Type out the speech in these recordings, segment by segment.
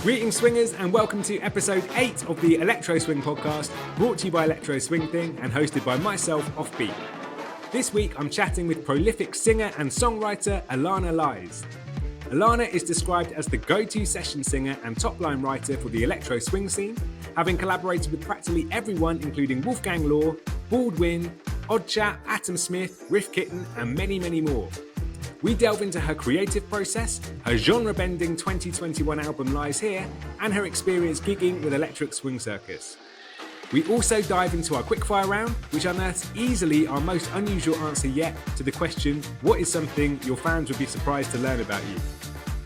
Greetings swingers and welcome to episode 8 of the Electro Swing Podcast, brought to you by Electro Swing Thing and hosted by myself, Offbeat. This week I'm chatting with prolific singer and songwriter Alanna Lyes. Alanna is described as the go-to session singer and top-line writer for the electro swing scene, having collaborated with practically everyone including Wolfgang Lohr, Balduin, Odd Chap, Atom Smith, Riff Kitten and many, many more. We delve into her creative process, her genre-bending 2021 album Lies Here, and her experience gigging with Electric Swing Circus. We also dive into our quickfire round, which unearths easily our most unusual answer yet to the question, what is something your fans would be surprised to learn about you?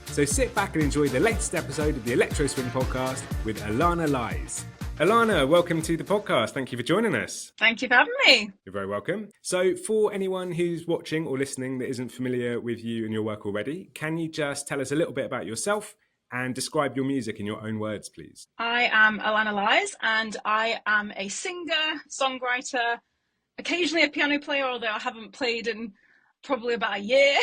So sit back and enjoy the latest episode of the Electro Swing Podcast with Alanna Lyes. Alanna, welcome to the podcast. Thank you for joining us. Thank you for having me. You're very welcome. So for anyone who's watching or listening that isn't familiar with you and your work already, can you just tell us a little bit about yourself and describe your music in your own words, please? I am Alanna Lyes and I am a singer, songwriter, occasionally a piano player, although I haven't played in probably about a year,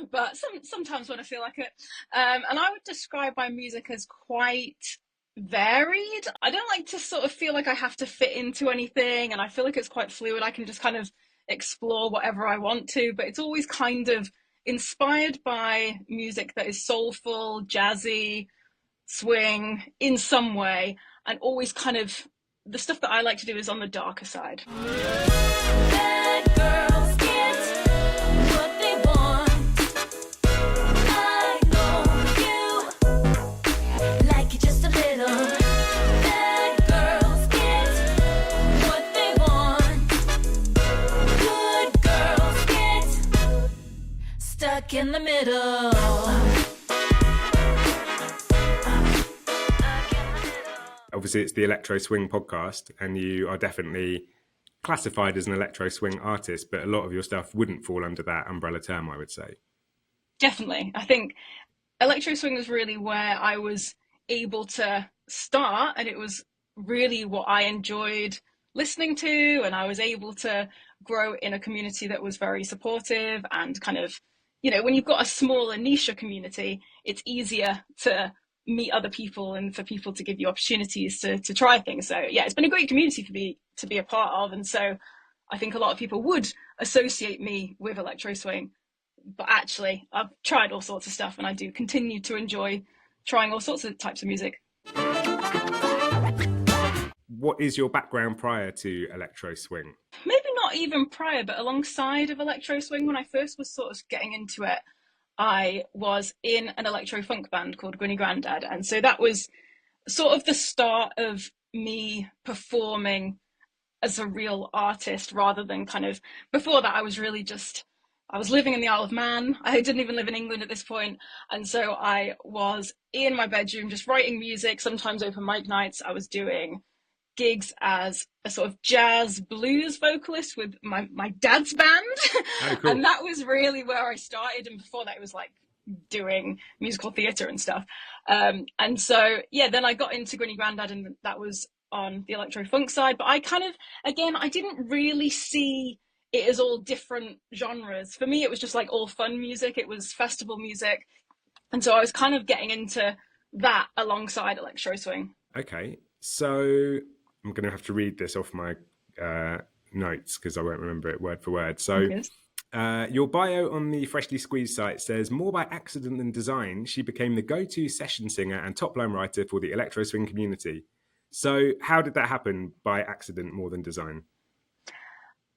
but sometimes when I feel like it. And I would describe my music as quite varied. I don't like to sort of feel like I have to fit into anything, and I feel like it's quite fluid. I can just kind of explore whatever I want to, but it's always kind of inspired by music that is soulful, jazzy, swing in some way, and always kind of the stuff that I like to do is on the darker side. Bad girls get what they want. I know you like it just a little. Bad girls get what they want. Good girls get stuck in the middle. Obviously, it's the Electro Swing Podcast, and you are definitely classified as an electro swing artist, but a lot of your stuff wouldn't fall under that umbrella term, I would say. Definitely. I think electro swing was really where I was able to start, and it was really what I enjoyed listening to, and I was able to grow in a community that was very supportive and kind of, you know, when you've got a smaller niche community, it's easier to meet other people and for people to give you opportunities to try things. So yeah, it's been a great community for me to be a part of, and so I think a lot of people would associate me with electro swing, but actually I've tried all sorts of stuff and I do continue to enjoy trying all sorts of types of music. What is your background prior to electro swing? Maybe not even prior, but alongside of electro swing, when I first was sort of getting into it, I was in an electro funk band called Gwynny Grandad. And so that was sort of the start of me performing as a real artist rather than kind of, before that I was really just, I was living in the Isle of Man. I didn't even live in England at this point. And so I was in my bedroom just writing music, sometimes open mic nights. I was doing gigs as a sort of jazz blues vocalist with my dad's band. Oh, cool. And that was really where I started. And before that, it was like doing musical theatre and stuff. And so, yeah, then I got into Gwynny Grandad, and that was on the electro funk side. But I kind of, again, I didn't really see it as all different genres. For me, it was just like all fun music. It was festival music. And so I was kind of getting into that alongside electro swing. Okay, so I'm going to have to read this off my notes because I won't remember it word for word. So your bio on the Freshly Squeezed site says, more by accident than design, she became the go-to session singer and top-line writer for the electro swing community. So how did that happen by accident more than design?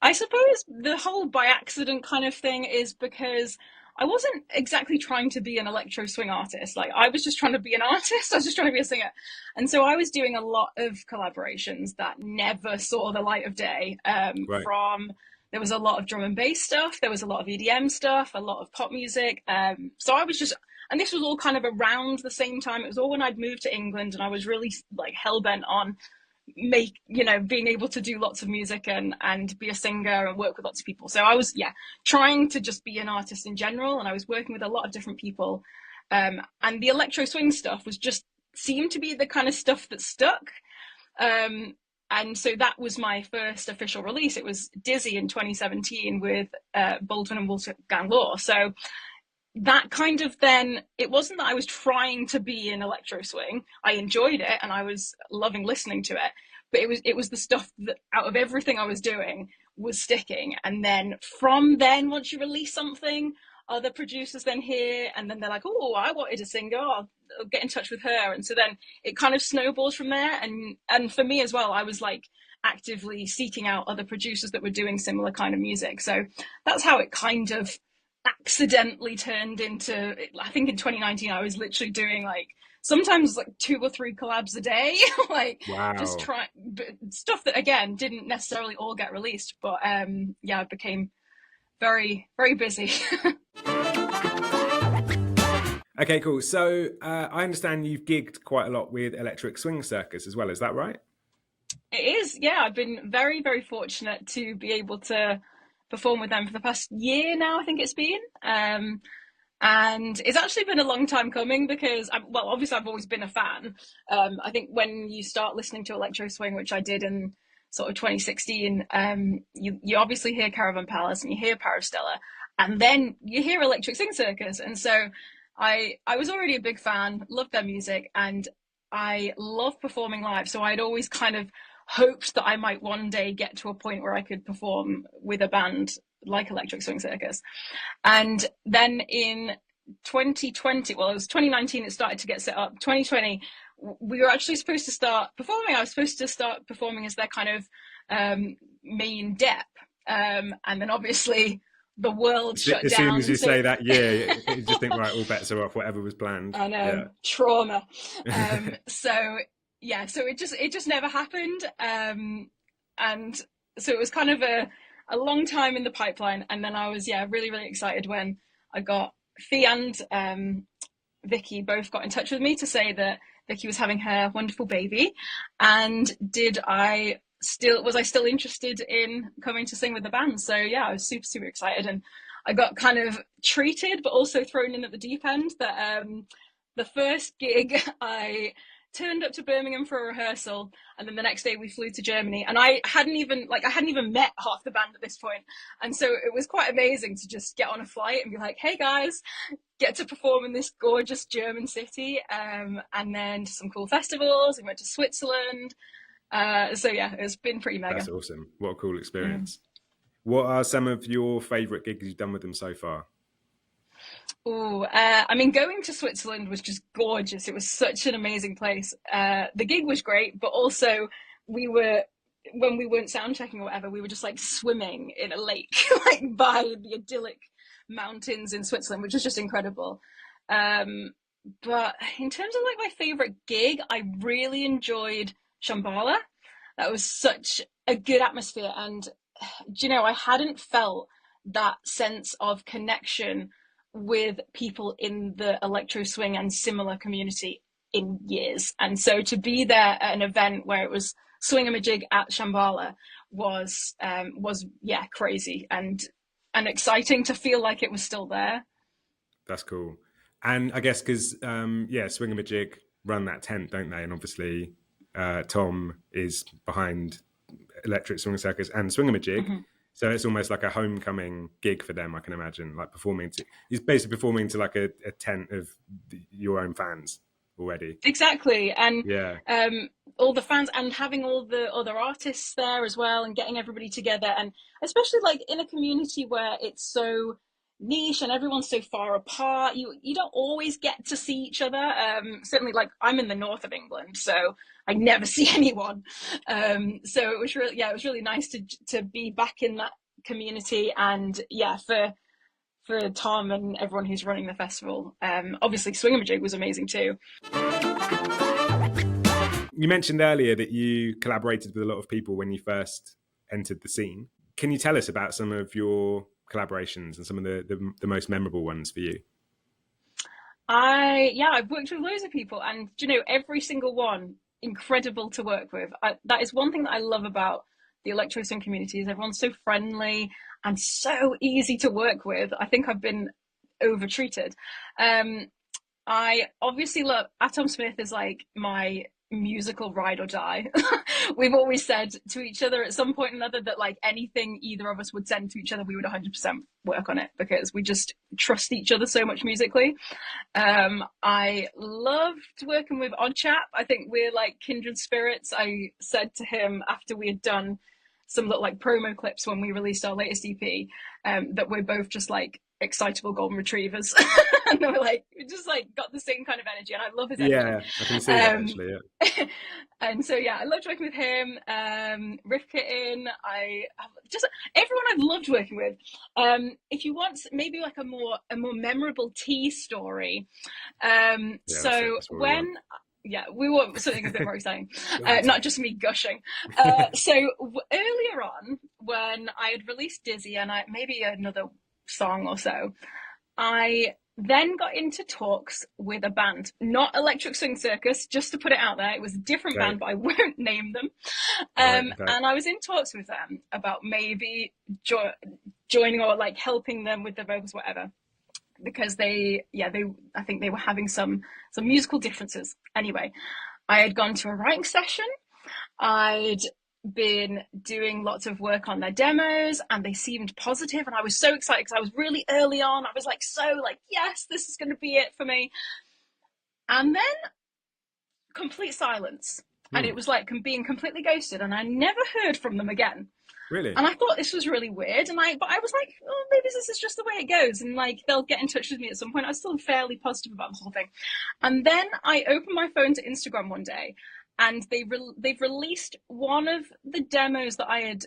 I suppose the whole by accident kind of thing is because I wasn't exactly trying to be an electro swing artist. Like, I was just trying to be an artist. I was just trying to be a singer. And so I was doing a lot of collaborations that never saw the light of day. Right. There was a lot of drum and bass stuff. There was a lot of EDM stuff, a lot of pop music. So I was just, and this was all kind of around the same time. It was all when I'd moved to England, and I was really like hell-bent on being able to do lots of music and be a singer and work with lots of people. So I was, trying to just be an artist in general. And I was working with a lot of different people. And the electro swing stuff was just seemed to be the kind of stuff that stuck. And so that was my first official release. It was Dizzy in 2017 with Balduin and Wolfgang Lohr. So that kind of then, it wasn't that I was trying to be in electro swing. I enjoyed it and I was loving listening to it, but it was the stuff that out of everything I was doing was sticking. And then from then, once you release something, other producers then hear, and then they're like, oh, I wanted a singer, I'll get in touch with her. And so then it kind of snowballs from there. And for me as well, I was like actively seeking out other producers that were doing similar kind of music. So that's how it kind of accidentally turned into, I think in 2019 I was literally doing like sometimes like 2 or 3 collabs a day. Like Wow. just trying stuff that again didn't necessarily all get released, but yeah, I became very, very busy. Okay, cool. So I understand you've gigged quite a lot with Electric Swing Circus as well, is that right? It is, yeah. I've been very, very fortunate to be able to perform with them for the past year now, I think it's been. And it's actually been a long time coming because, well, obviously I've always been a fan. I think when you start listening to Electro Swing, which I did in sort of 2016, you obviously hear Caravan Palace and you hear Parastella, and then you hear Electric Swing Circus. And so I was already a big fan, loved their music, and I love performing live. So I'd always kind of hoped that I might one day get to a point where I could perform with a band like Electric Swing Circus. And then in 2020, well, it was 2019, it started to get set up. 2020, we were actually supposed to start performing. I was supposed to start performing as their kind of main dep. And then obviously the world shut down. As soon as you say that, yeah, you just think, right, all bets are off, whatever was planned. I know, yeah. Trauma. So yeah, so it just never happened. And so it was kind of a long time in the pipeline. And then I was, yeah, really, really excited when I got Fee and Vicky both got in touch with me to say that Vicky was having her wonderful baby. And was I still interested in coming to sing with the band? So yeah, I was super, super excited. And I got kind of treated, but also thrown in at the deep end that the first gig I turned up to Birmingham for a rehearsal, and then the next day we flew to Germany, and I hadn't even met half the band at this point. And so it was quite amazing to just get on a flight and be like, hey guys, get to perform in this gorgeous German city, and then to some cool festivals. We went to Switzerland. So yeah, it's been pretty mega. That's awesome. What a cool experience. What are some of your favorite gigs you've done with them so far? Oh, I mean, going to Switzerland was just gorgeous. It was such an amazing place. The gig was great, but also when we weren't sound checking or whatever, we were just like swimming in a lake, like by the idyllic mountains in Switzerland, which was just incredible. But in terms of like my favorite gig, I really enjoyed Shambhala. That was such a good atmosphere. And, you know, I hadn't felt that sense of connection with people in the electro swing and similar community in years. And so to be there at an event where it was swingamajig at Shambhala was yeah, crazy and exciting to feel like it was still there. That's cool. And I guess because yeah, swingamajig run that tent, don't they? And obviously Tom is behind Electric Swing Circus and swingamajig. Mm-hmm. So it's almost like a homecoming gig for them, I can imagine, like he's basically performing to like a tent of your own fans already. Exactly. And yeah, all the fans and having all the other artists there as well and getting everybody together. And especially like in a community where it's so niche and everyone's so far apart, you don't always get to see each other. Certainly like I'm in the north of England, so I never see anyone. So it was really nice to be back in that community. And yeah, for Tom and everyone who's running the festival, obviously Swingamajig was amazing too. You mentioned earlier that you collaborated with a lot of people when you first entered the scene. Can you tell us about some of your collaborations and some of the most memorable ones for you? I've worked with loads of people, and you know, every single one incredible to work with. That is one thing that I love about the electro swing community, is everyone's so friendly and so easy to work with. I think I've been overtreated. I obviously love Atom Smith is like my musical ride or die. We've always said to each other at some point or another that like anything either of us would send to each other, we would 100% work on it because we just trust each other so much musically. I loved working with Odd Chap. I think we're like kindred spirits. I said to him after we had done some little like promo clips when we released our latest EP, that we're both just like excitable golden retrievers. And they were like, we just like got the same kind of energy, and I love his energy. Yeah, I can see that actually. Yeah. And so yeah, I loved working with him. Riff Kitten, everyone I've loved working with. If you want maybe like a more memorable tea story, we want something a bit more exciting, not just me gushing. Earlier on, when I had released Dizzy and maybe another song or so, I then got into talks with a band, not Electric Swing Circus, just to put it out there. It was a different band, but I won't name them. And I was in talks with them about maybe joining or like helping them with the vocals, whatever. Because I think they were having some musical differences. Anyway, I had gone to a writing session. I'd been doing lots of work on their demos, and they seemed positive, and I was so excited because I was really early on. I was like, yes, this is going to be it for me. And then complete silence. And it was like being completely ghosted, and I never heard from them again. Really? And I thought this was really weird, but I was like, oh, maybe this is just the way it goes, and like they'll get in touch with me at some point. I was still fairly positive about the whole thing. And then I opened my phone to Instagram one day, and they've released one of the demos that I had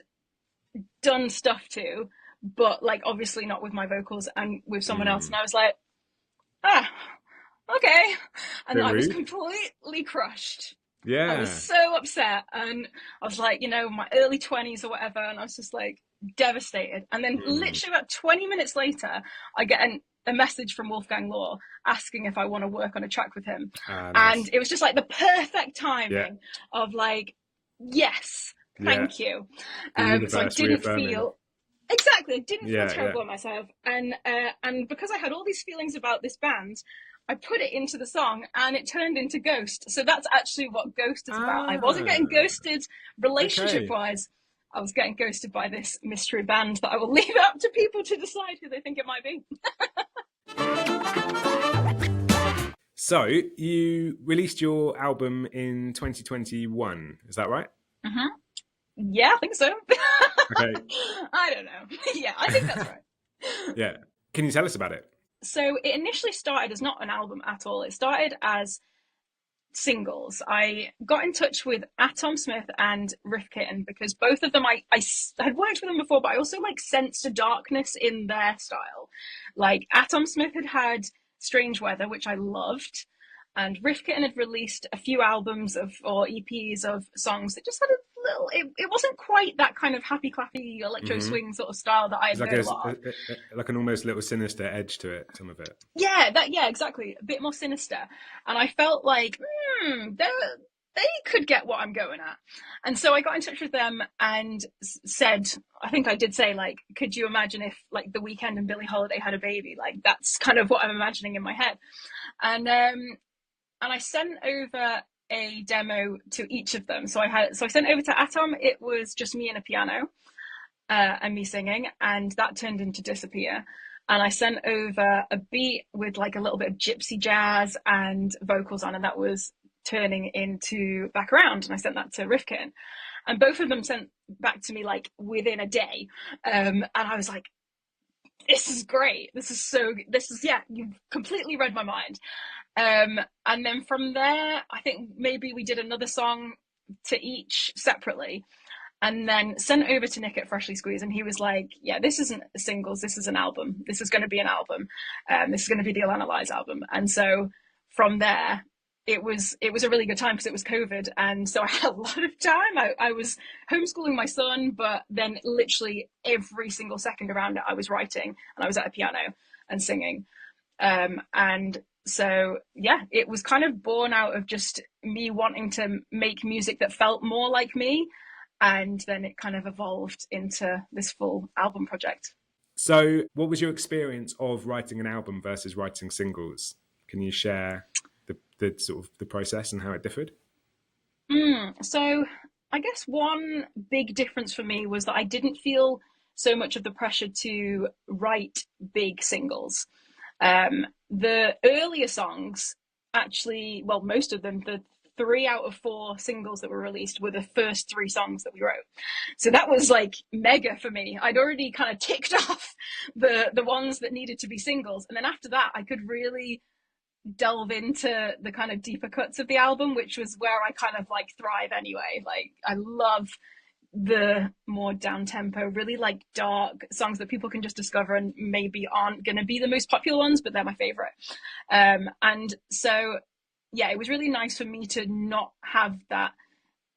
done stuff to, but like obviously not with my vocals and with someone else. And I was like, okay. And I was completely crushed. Yeah. I was so upset, and I was like, my early 20s or whatever, and I was just like devastated. And then literally about 20 minutes later, I get a message from Wolfgang Lohr asking if I want to work on a track with him. Nice. And it was just like the perfect timing of like, yes, thank you. So I didn't feel terrible at myself. And because I had all these feelings about this band, I put it into the song, and it turned into Ghost. So that's actually what Ghost is about. I wasn't getting ghosted relationship-wise. I was getting ghosted by this mystery band that I will leave up to people to decide who they think it might be. So you released your album in 2021, is that right? Mm-hmm. Yeah, I think so. Okay. I don't know. Yeah, I think that's right. Yeah. Can you tell us about it? So it initially started as not an album at all. It started as singles. I got in touch with Atom Smith and Riff Kitten because both of them, I had worked with them before, but I also like sensed a darkness in their style. Like Atom Smith had Strange Weather, which I loved, and Riff Kitten had released a few albums or EPs of songs that just had a little, it wasn't quite that kind of happy clappy electro swing sort of style that I had heard a lot. Like an almost little sinister edge to it, some of it. Yeah, exactly. A bit more sinister. And I felt like, they could get what I'm going at. And so I got in touch with them and said, I think I did say, like, could you imagine if like The Weeknd and Billie Holiday had a baby? Like, that's kind of what I'm imagining in my head. And I sent over a demo to each of them. So I sent over to Atom, it was just me and a piano and me singing, and that turned into Disappear. And I sent over a beat with like a little bit of gypsy jazz and vocals on, and that was turning into Back Around. And I sent that to Riff Kitten, and both of them sent back to me like within a day. And I was like, this is great. You've completely read my mind. And then from there, I think maybe we did another song to each separately, and then sent over to Nick at Freshly Squeezed, and he was like, yeah, this isn't singles, this is an album. This is going to be an album. This is going to be the Alanna Lyes album. And so from there, it was a really good time because it was COVID, and so I had a lot of time. I was homeschooling my son, but then literally every single second around it, I was writing, and I was at a piano and singing. And so, yeah, it was kind of born out of just me wanting to make music that felt more like me. And then it kind of evolved into this full album project. So what was your experience of writing an album versus writing singles? Can you share the sort of the process and how it differed? So I guess one big difference for me was that I didn't feel so much of the pressure to write big singles. The earlier songs, actually, well, most of them, the 3 out of 4 singles that were released were the first 3 songs that we wrote. So that was like mega for me. I'd already kind of ticked off the ones that needed to be singles. And then after that, I could really delve into the kind of deeper cuts of the album, which was where I kind of like thrive anyway. Like I love the more down tempo, really like dark songs that people can just discover and maybe aren't going to be the most popular ones, but they're my favorite. And so, yeah, it was really nice for me to not have that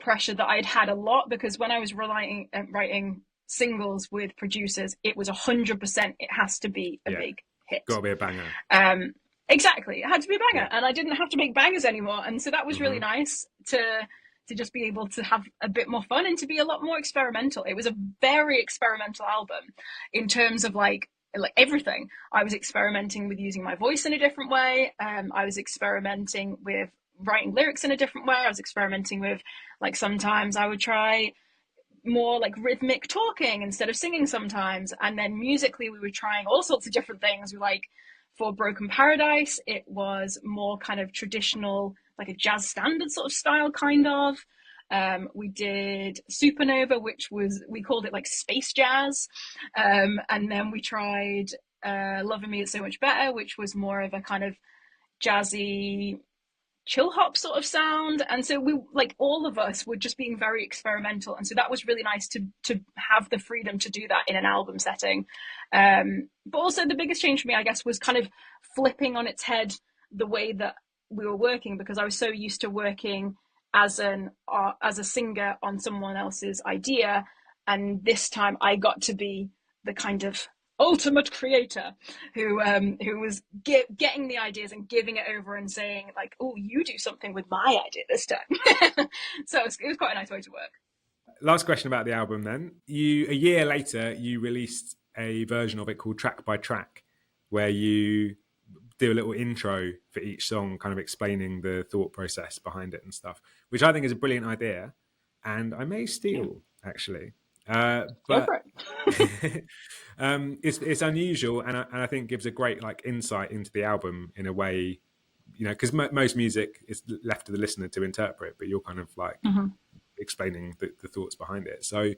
pressure that I'd had a lot, because when I was writing singles with producers, it was 100%, it has to be a big hit. Got to be a banger. Exactly. It had to be a banger, and I didn't have to make bangers anymore. And so that was really nice to just be able to have a bit more fun and to be a lot more experimental. It was a very experimental album in terms of like everything. I was experimenting with using my voice in a different way. I was experimenting with writing lyrics in a different way. I was experimenting with, like, sometimes I would try more like rhythmic talking instead of singing sometimes. And then musically, we were trying all sorts of different things. We like, for Broken Paradise, it was more kind of traditional, like a jazz standard sort of style, kind of. We did Supernova, which was, we called it like space jazz. And then we tried Loving Me Is So Much Better, which was more of a kind of jazzy chill hop sort of sound. And so we, like, all of us were just being very experimental, and so that was really nice to have the freedom to do that in an album setting. But also the biggest change for me, I guess, was kind of flipping on its head the way that we were working, because I was so used to working as a singer on someone else's idea, and this time I got to be the kind of ultimate creator who was getting the ideas and giving it over and saying, like, oh, you do something with my idea this time. So it was quite a nice way to work. Last question about the album then. A year later, you released a version of it called Track by Track, where you do a little intro for each song, kind of explaining the thought process behind it and stuff, which I think is a brilliant idea, and I may steal, actually. But it's unusual, and I think gives a great like insight into the album in a way, you know, because most music is left to the listener to interpret, but you're kind of like explaining the thoughts behind it. So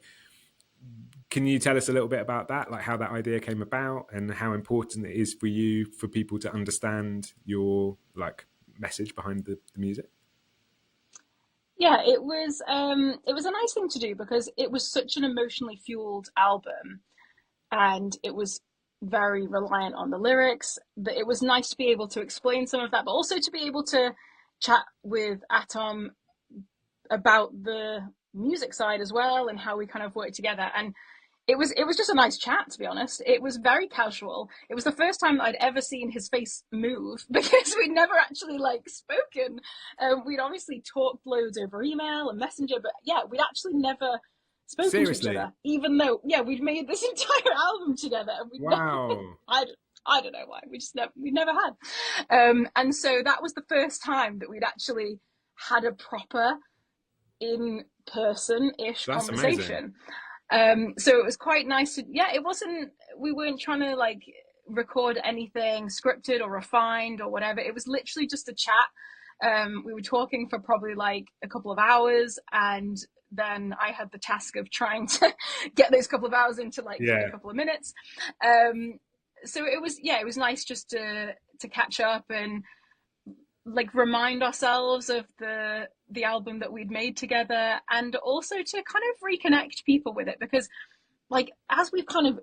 can you tell us a little bit about that, like how that idea came about and how important it is for you, for people to understand your like message behind the music? Yeah, it was a nice thing to do, because it was such an emotionally fueled album, and it was very reliant on the lyrics, that it was nice to be able to explain some of that, but also to be able to chat with Atom about the music side as well, and how we kind of work together. And it was just a nice chat, to be honest. It was very casual. It was the first time I'd ever seen his face move, because we'd never actually like spoken. We'd obviously talked loads over email and messenger, but yeah, we'd actually never spoken Seriously? to each other, even though, yeah, we'd made this entire album together. And Wow. I don't know why. We never had. And so that was the first time that we'd actually had a proper in-person-ish That's conversation. amazing. So it was quite nice to, yeah, we weren't trying to like record anything scripted or refined or whatever. It was literally just a chat. We were talking for probably like a couple of hours, and then I had the task of trying to get those couple of hours into like a couple of minutes. So it was nice just to catch up and like remind ourselves of the album that we'd made together, and also to kind of reconnect people with it, because like, as we've kind of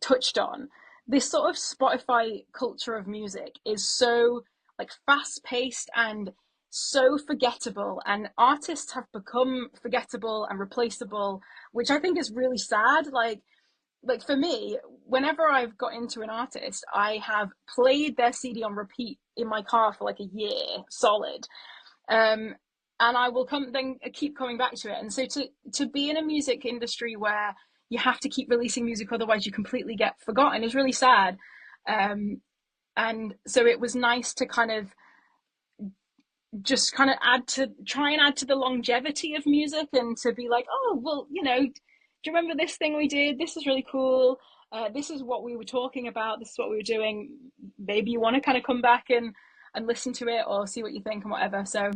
touched on, this sort of Spotify culture of music is so like fast paced and so forgettable, and artists have become forgettable and replaceable, which I think is really sad. Like for me, whenever I've got into an artist, I have played their CD on repeat in my car for like a year solid. And I will keep coming back to it. And so to be in a music industry where you have to keep releasing music, otherwise you completely get forgotten, is really sad. And so it was nice to kind of just kind of try and add to the longevity of music, and to be like, oh, well, do you remember this thing we did? This is really cool. This is what we were talking about. This is what we were doing. Maybe you want to kind of come back and listen to it or see what you think and whatever. So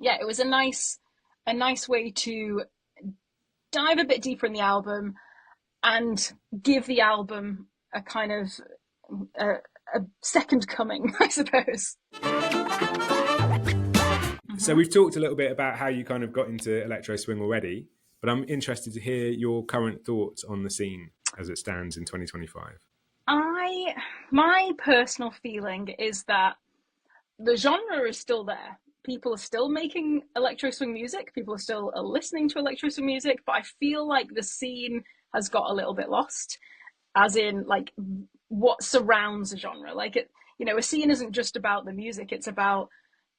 yeah, it was a nice way to dive a bit deeper in the album and give the album a kind of a second coming, I suppose. So we've talked a little bit about how you kind of got into electro swing already, but I'm interested to hear your current thoughts on the scene as it stands in 2025. My personal feeling is that the genre is still there. People are still making electro swing music. People are still listening to electro swing music, but I feel like the scene has got a little bit lost, as in like what surrounds a genre. Like a scene isn't just about the music. It's about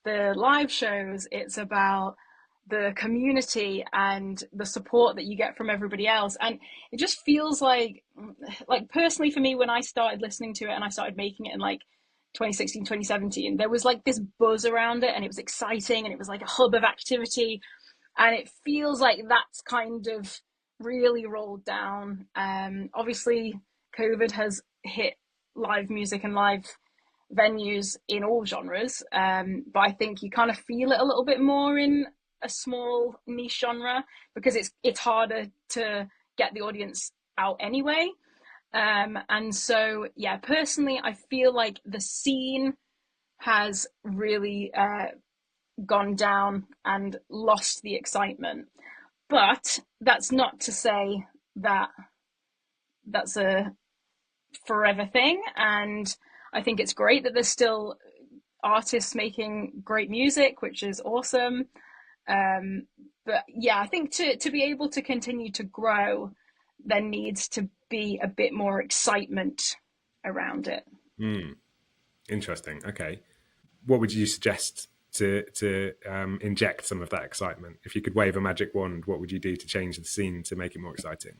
the live shows. It's about the community and the support that you get from everybody else. And it just feels like personally for me, when I started listening to it and I started making it in like 2016, 2017, there was like this buzz around it, and it was exciting, and it was like a hub of activity. And it feels like that's kind of really rolled down. Obviously, COVID has hit live music and live venues in all genres, but I think you kind of feel it a little bit more in a small niche genre, because it's harder to get the audience out anyway. And so, yeah, personally, I feel like the scene has really gone down and lost the excitement. But that's not to say that that's a forever thing. And I think it's great that there's still artists making great music, which is awesome. But yeah, I think to be able to continue to grow, there needs to be a bit more excitement around it. Interesting. Okay. What would you suggest to inject some of that excitement? If you could wave a magic wand, what would you do to change the scene to make it more exciting?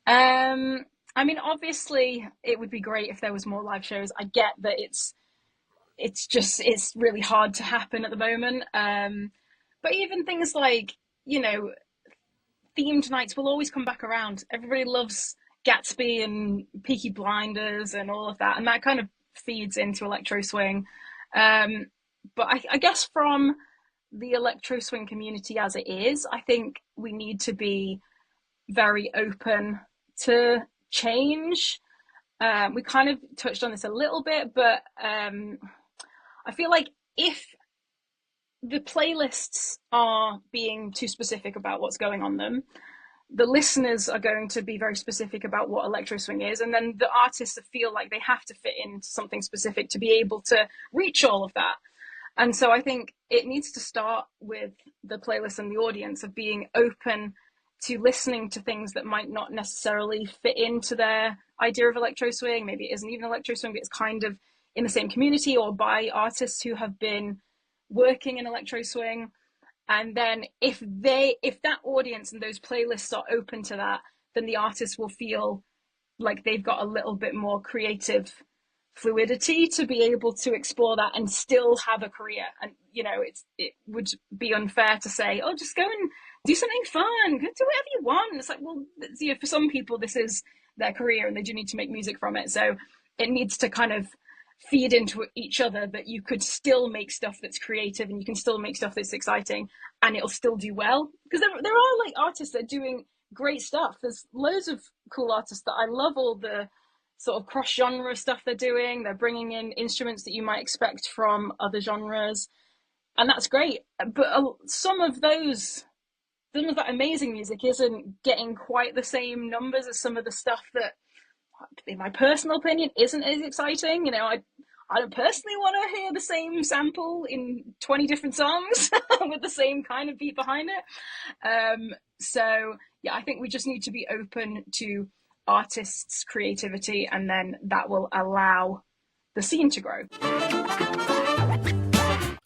I mean, obviously it would be great if there was more live shows. I get that it's really hard to happen at the moment. But even things like, themed nights will always come back around. Everybody loves Gatsby and Peaky Blinders and all of that, and that kind of feeds into electro swing. But I guess from the electro swing community as it is, I think we need to be very open to change. We kind of touched on this a little bit, but I feel like if the playlists are being too specific about what's going on them, the listeners are going to be very specific about what electro swing is, and then the artists feel like they have to fit into something specific to be able to reach all of that. And so I think it needs to start with the playlist and the audience of being open to listening to things that might not necessarily fit into their idea of electro swing. Maybe it isn't even electro swing, but it's kind of in the same community or by artists who have been working in electro swing. And then if that audience and those playlists are open to that, then the artists will feel like they've got a little bit more creative fluidity to be able to explore that and still have a career. And it would be unfair to say, oh, just go and do something fun, do whatever you want. It's like, well, for some people this is their career and they do need to make music from it, so it needs to kind of feed into each other, that you could still make stuff that's creative and you can still make stuff that's exciting and it'll still do well. Because there are like artists that are doing great stuff. There's loads of cool artists that I love, all the sort of cross genre stuff they're doing. They're bringing in instruments that you might expect from other genres, and that's great. But some of that amazing music isn't getting quite the same numbers as some of the stuff that, in my personal opinion, isn't as exciting. I don't personally want to hear the same sample in 20 different songs with the same kind of beat behind it. So yeah, I think we just need to be open to artists' creativity, and then that will allow the scene to grow.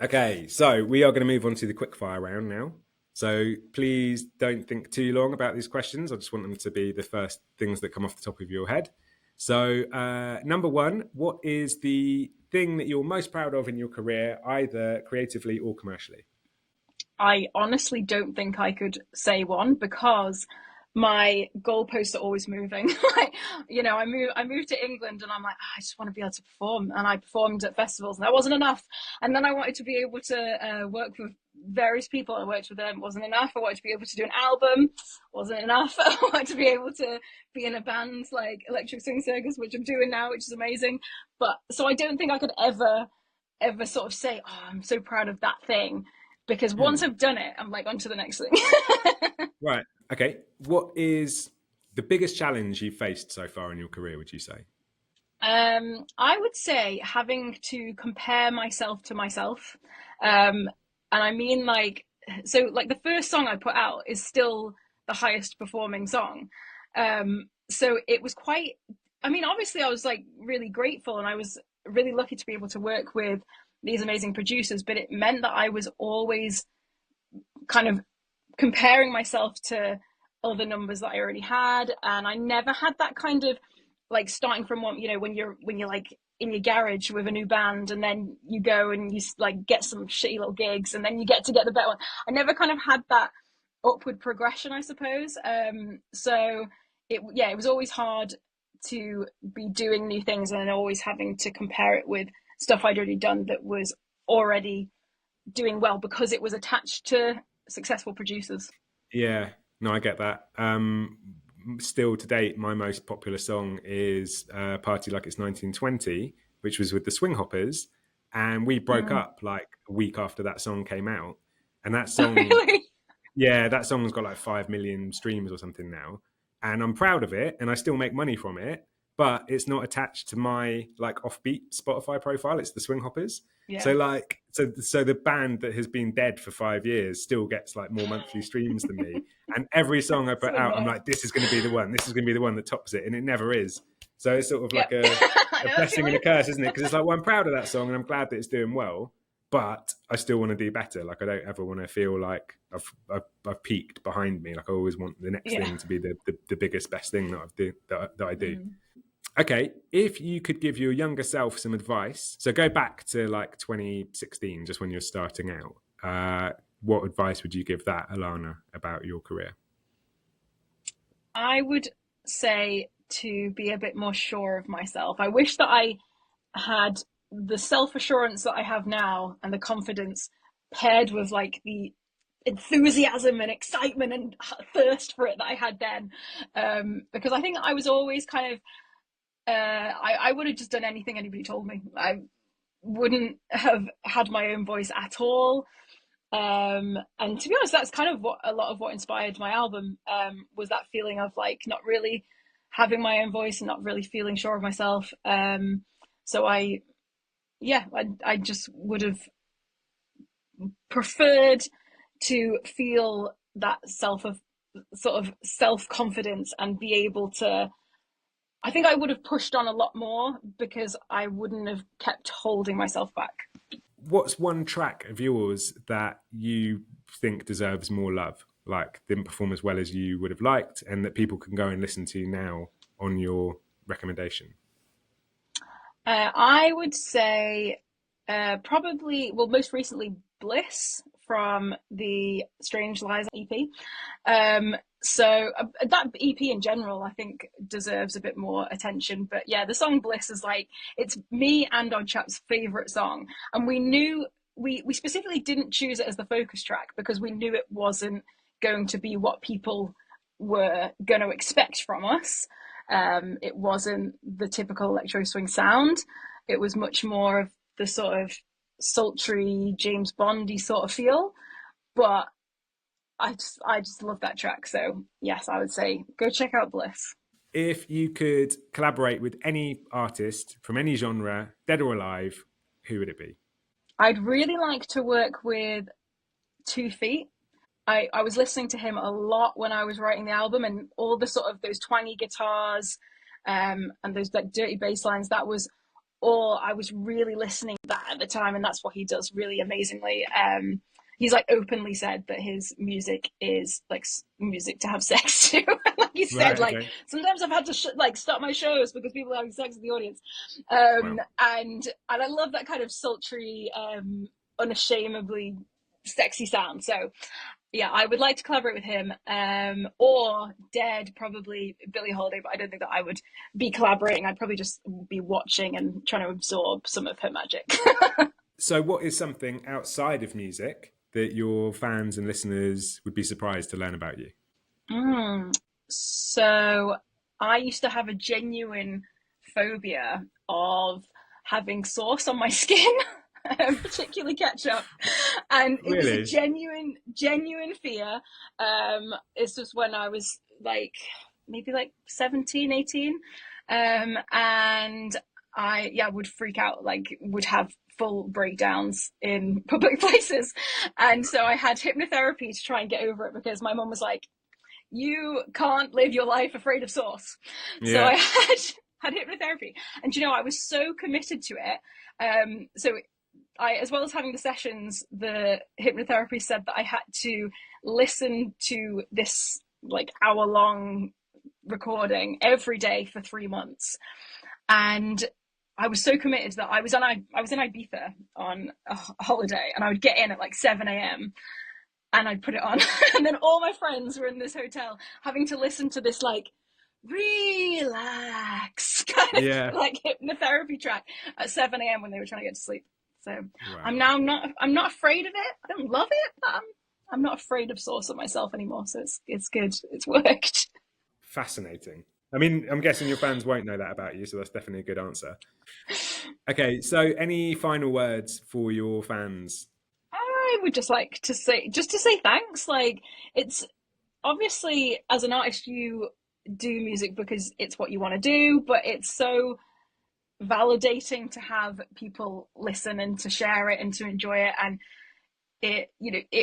Okay, so we are going to move on to the quickfire round now. So please don't think too long about these questions. I just want them to be the first things that come off the top of your head. So number one, what is the thing that you're most proud of in your career, either creatively or commercially? I honestly don't think I could say one because my goalposts are always moving. Like, I moved to England and I'm like, I just want to be able to perform. And I performed at festivals and that wasn't enough. And then I wanted to be able to work with various people. I worked with them, wasn't enough. I wanted to be able to do an album, wasn't enough. I wanted to be able to be in a band like Electric Swing Circus, which I'm doing now, which is amazing. But so I don't think I could ever sort of say, oh, I'm so proud of that thing. Because once I've done it, I'm like, on to the next thing. Right. Okay. What is the biggest challenge you've faced so far in your career, would you say? I would say having to compare myself to myself. And I mean, like, so like the first song I put out is still the highest performing song. So it was quite, I mean, obviously I was like really grateful and I was really lucky to be able to work with these amazing producers, but it meant that I was always kind of comparing myself to other numbers that I already had, and I never had that kind of like starting from one, when you're like in your garage with a new band and then you go and you like get some shitty little gigs and then you get the better one. I never kind of had that upward progression, I suppose. So it was always hard to be doing new things and then always having to compare it with stuff I'd already done that was already doing well because it was attached to successful producers. Yeah, no, I get that. Still to date, my most popular song is Party Like It's 1920, which was with the Swing Hoppers. And we broke up like a week after that song came out. And that song, Really? yeah, that song's got like 5 million streams or something now. And I'm proud of it and I still make money from it, but it's not attached to my like Offbeat Spotify profile. It's the Swing Hoppers. Yeah. So the band that has been dead for 5 years still gets like more monthly streams than me. And every song I put out, I'm like, this is going to be the one. This is going to be the one that tops it. And it never is. So it's sort of like a blessing and a curse, isn't it? Because it's like, well, I'm proud of that song and I'm glad that it's doing well, but I still want to do better. Like I don't ever want to feel like I've peaked behind me. Like I always want the next thing to be the biggest, best thing that I do. Okay, if you could give your younger self some advice, so go back to like 2016, just when you're starting out, what advice would you give that, Alanna, about your career? I would say to be a bit more sure of myself. I wish that I had the self-assurance that I have now and the confidence paired with like the enthusiasm and excitement and thirst for it that I had then. Because I think I was always kind of, I would have just done anything anybody told me. I wouldn't have had my own voice at all. And to be honest, that's kind of what a lot of what inspired my album, was that feeling of like not really having my own voice and not really feeling sure of myself. So I just would have preferred to feel that sort of self-confidence and be able to, I think I would have pushed on a lot more because I wouldn't have kept holding myself back. What's one track of yours that you think deserves more love, like didn't perform as well as you would have liked, and that people can go and listen to now on your recommendation? I would say probably, well, most recently Bliss from the Strange Lies EP. So that EP in general, I think, deserves a bit more attention. But yeah, the song Bliss is like, it's me and Odd Chap's favourite song. And we knew, we specifically didn't choose it as the focus track because we knew it wasn't going to be what people were going to expect from us. It wasn't the typical electro swing sound. It was much more of the sort of sultry James Bondy sort of feel. But I just love that track. So yes, I would say go check out Bliss. If you could collaborate with any artist from any genre, dead or alive, who would it be? I'd really like to work with 2 Feet. I was listening to him a lot when I was writing the album, and all the sort of those twangy guitars, and those like dirty bass lines, that was all I was really listening to that at the time, and that's what he does really amazingly. he's like openly said that his music is like music to have sex to. Like he said, Right, like okay. sometimes I've had to like stop my shows because people are having sex in the audience. Wow. And I love that kind of sultry, unashamedly sexy sound. So yeah, I would like to collaborate with him, or Dead, probably Billie Holiday, but I don't think that I would be collaborating. I'd probably just be watching and trying to absorb some of her magic. So what is something outside of music that your fans and listeners would be surprised to learn about you? So I used to have a genuine phobia of having sauce on my skin. Particularly ketchup, and it was a Really? genuine fear. It's just when I was like maybe like 17, 18, and I would freak out, like would have full breakdowns in public places, and so I had hypnotherapy to try and get over it because my mum was like, you can't live your life afraid of sauce. So Yeah. I had hypnotherapy, and I was so committed to it. So I, as well as having the sessions, the hypnotherapy said that I had to listen to this like hour-long recording every day for 3 months, and I was so committed that I was in Ibiza on a holiday, and I would get in at like 7 a.m. and I'd put it on, and then all my friends were in this hotel having to listen to this like relax kind of like hypnotherapy track at 7 a.m. when they were trying to get to sleep. So wow. I'm not afraid of it. I don't love it, but I'm not afraid of sauce on myself anymore. So it's good. It's worked. Fascinating. I mean, I'm guessing your fans won't know that about you, so that's definitely a good answer. Okay, so any final words for your fans? I would just like to say thanks. Like, it's obviously, as an artist, you do music because it's what you want to do, but it's so validating to have people listen and to share it and to enjoy it. And it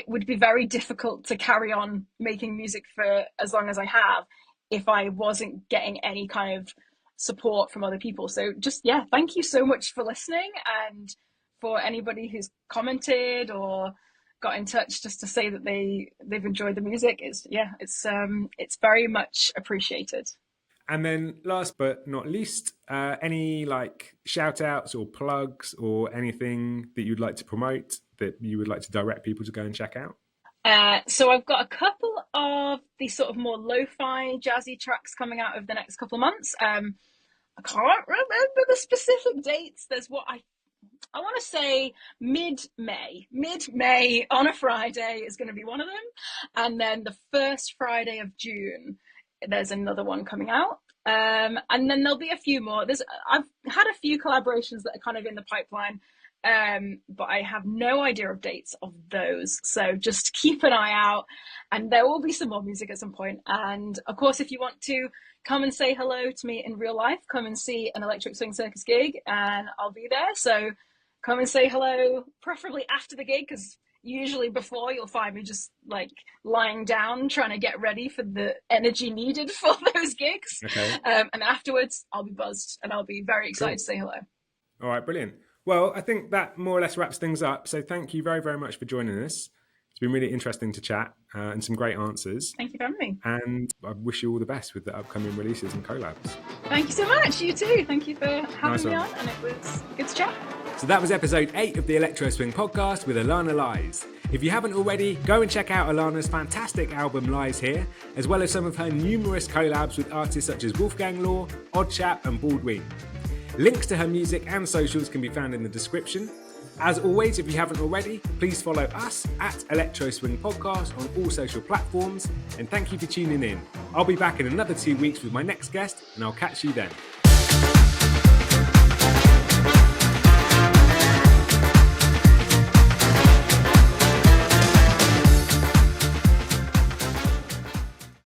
would be very difficult to carry on making music for as long as I have if I wasn't getting any kind of support from other people. So just thank you so much for listening, and for anybody who's commented or got in touch just to say that they've enjoyed the music. It's very much appreciated. And then last but not least, any like shout outs or plugs or anything that you'd like to promote that you would like to direct people to go and check out? So I've got a couple of these sort of more lo-fi jazzy tracks coming out over the next couple of months. I can't remember the specific dates. There's what I want to say mid-May on a Friday is going to be one of them. And then the first Friday of June, there's another one coming out. And then there'll be a few more. I've had a few collaborations that are kind of in the pipeline, but I have no idea of dates of those. So just keep an eye out, and there will be some more music at some point. And of course, if you want to come and say hello to me in real life, come and see an Electric Swing Circus gig, and I'll be there. So come and say hello, preferably after the gig, because usually before you'll find me just like lying down trying to get ready for the energy needed for those gigs. Okay. And afterwards I'll be buzzed and I'll be very excited to say hello. All right, brilliant. Well, I think that more or less wraps things up. So thank you very, very much for joining us. It's been really interesting to chat and some great answers. Thank you for having me. And I wish you all the best with the upcoming releases and collabs. Thank you so much. You too. Thank you for having me on, and it was good to chat. So that was episode 8 of the Electro Swing Podcast with Alanna Lyes. If you haven't already, go and check out Alanna's fantastic album Lies Here, as well as some of her numerous collabs with artists such as Wolfgang Lohr, Odd Chap and Balduin. Links to her music and socials can be found in the description. As always, if you haven't already, please follow us at Electro Swing Podcast on all social platforms, and thank you for tuning in. I'll be back in another 2 weeks with my next guest, and I'll catch you then.